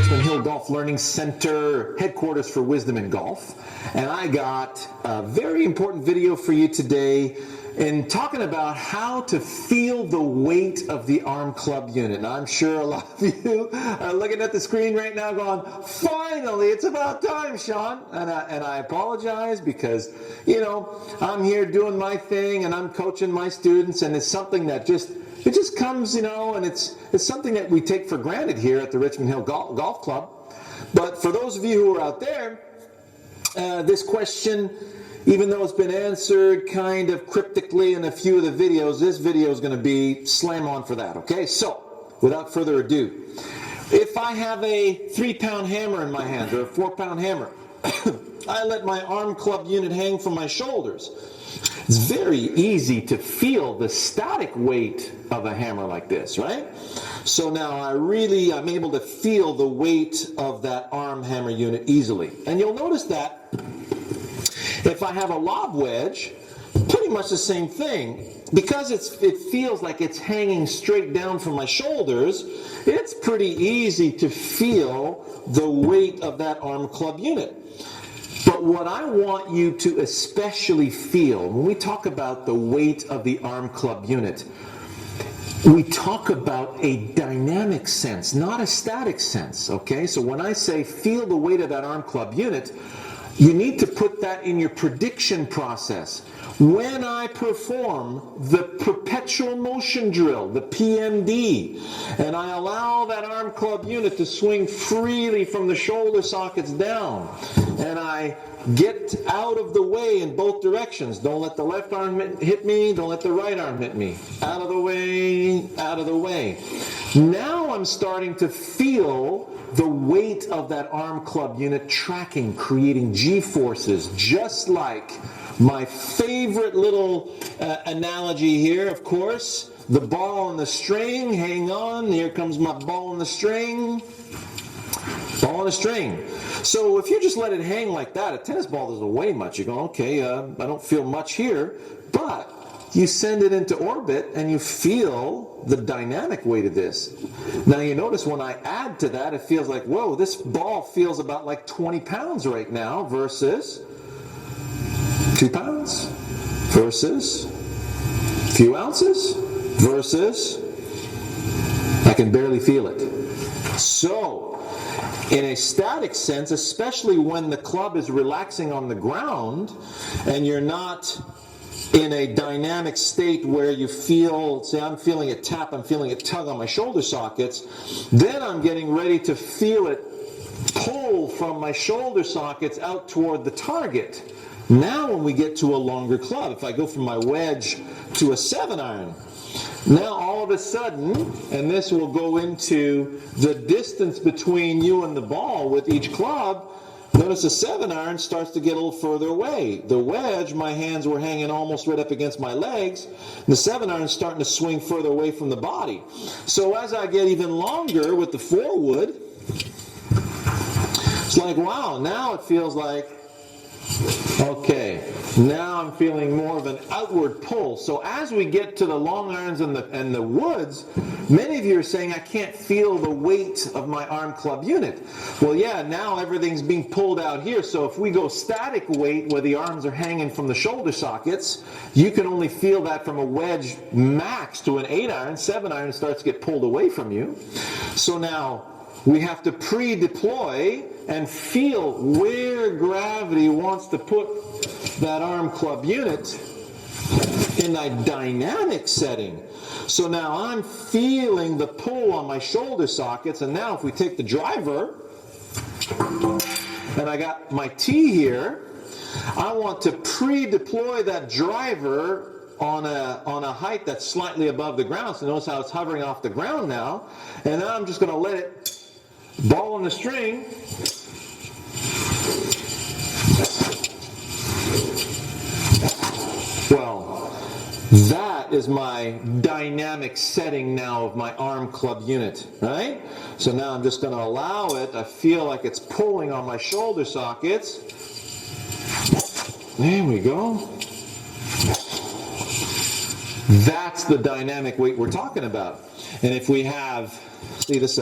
Richmond Hill Golf Learning Center, headquarters for Wisdom in Golf. And I got a very important video for you today in talking about how to feel the weight of the arm club unit. Now, I'm sure a lot of you are looking at the screen right now going, finally, it's about time, Sean. And I apologize because, you know, I'm here doing my thing and I'm coaching my students, and it's something that just comes, you know, and it's something that we take for granted here at the Richmond Hill Golf Club. But for those of you who are out there, this question, even though it's been answered kind of cryptically in a few of the videos, this video is going to be slam on for that, okay? So, without further ado, if I have a 3-pound hammer in my hand or a 4-pound hammer, I let my arm club unit hang from my shoulders. It's very easy to feel the static weight of a hammer like this, right? So now I'm able to feel the weight of that arm hammer unit easily. And you'll notice that if I have a lob wedge, pretty much the same thing. Because it feels like it's hanging straight down from my shoulders, it's pretty easy to feel the weight of that arm club unit. But what I want you to especially feel, when we talk about the weight of the arm club unit, we talk about a dynamic sense, not a static sense, okay? So when I say feel the weight of that arm club unit, you need to put that in your prediction process. When I perform the perpetual motion drill, the PMD, and I allow that arm club unit to swing freely from the shoulder sockets down, and I get out of the way in both directions. Don't let the left arm hit me, don't let the right arm hit me. Out of the way, out of the way. Now I'm starting to feel the weight of that arm club unit tracking, creating G-forces, just like my favorite little analogy here, of course, the ball and the string. Hang on, here comes my ball and the string. Ball and a string. So if you just let it hang like that, a tennis ball doesn't weigh much. You go, okay, I don't feel much here, but you send it into orbit and you feel the dynamic weight of this. Now you notice when I add to that, it feels like, whoa, this ball feels about like 20 pounds right now versus 2 pounds versus a few ounces versus I can barely feel it. So, in a static sense, especially when the club is relaxing on the ground and you're not in a dynamic state where you feel, say I'm feeling it tap, I'm feeling it tug on my shoulder sockets, then I'm getting ready to feel it pull from my shoulder sockets out toward the target. Now when we get to a longer club, if I go from my wedge to a 7-iron, now all of a sudden, and this will go into the distance between you and the ball with each club, notice the 7-iron starts to get a little further away. The wedge, my hands were hanging almost right up against my legs. The 7-iron is starting to swing further away from the body. So as I get even longer with the 4-wood, it's like, wow, now it feels like, okay, now I'm feeling more of an outward pull. So as we get to the long irons and the woods, many of you are saying, I can't feel the weight of my arm club unit. Well, yeah, now everything's being pulled out here. So if we go static weight, where the arms are hanging from the shoulder sockets, you can only feel that from a wedge max to an 8-iron. 7-iron starts to get pulled away from you. So now we have to pre-deploy and feel where gravity wants to put that arm club unit in a dynamic setting. So now I'm feeling the pull on my shoulder sockets, and now if we take the driver, and I got my tee here, I want to pre-deploy that driver on a height that's slightly above the ground. So notice how it's hovering off the ground now, and now I'm just going to let it ball on the string. Well, that is my dynamic setting now of my arm club unit, right? So now I'm just going to allow it. I feel like it's pulling on my shoulder sockets. There we go. That's the dynamic weight we're talking about. And if we have, see this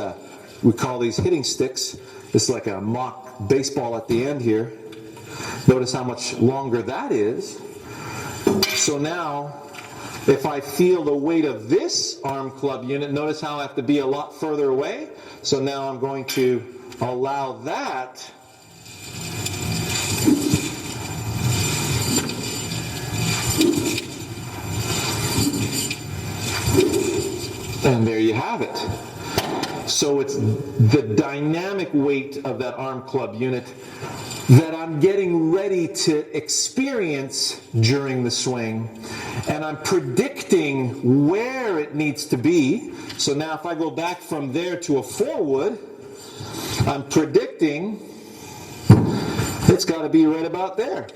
we call these hitting sticks. It's like a mock baseball at the end here. Notice how much longer that is. So now, if I feel the weight of this arm club unit, notice how I have to be a lot further away. So now I'm going to allow that and there you have it. So it's the dynamic weight of that arm club unit that I'm getting ready to experience during the swing. And I'm predicting where it needs to be. So now if I go back from there to a forward, I'm predicting it's got to be right about there.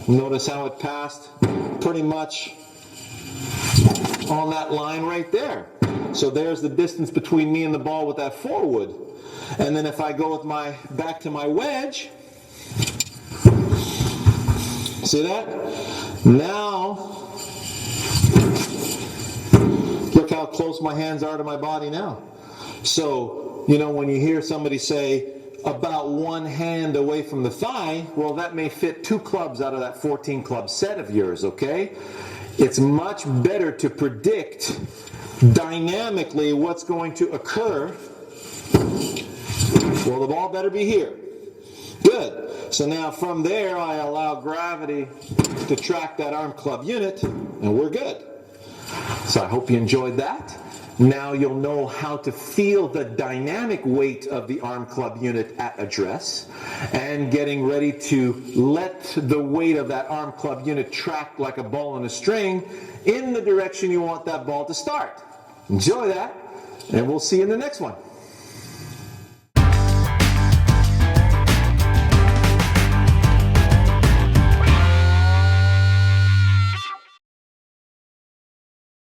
Notice how it passed pretty much on that line right there. So there's the distance between me and the ball with that forward. And then if I go with my back to my wedge, see that? Now, look how close my hands are to my body now. So, you know, when you hear somebody say about one hand away from the thigh, well, that may fit 2 clubs out of that 14 club set of yours, okay? It's much better to predict dynamically what's going to occur. Well, the ball better be here. Good. So now from there, I allow gravity to track that arm club unit, and we're good. So I hope you enjoyed that. Now you'll know how to feel the dynamic weight of the arm club unit at address, and getting ready to let the weight of that arm club unit track like a ball on a string in the direction you want that ball to start. Enjoy that, and we'll see you in the next one.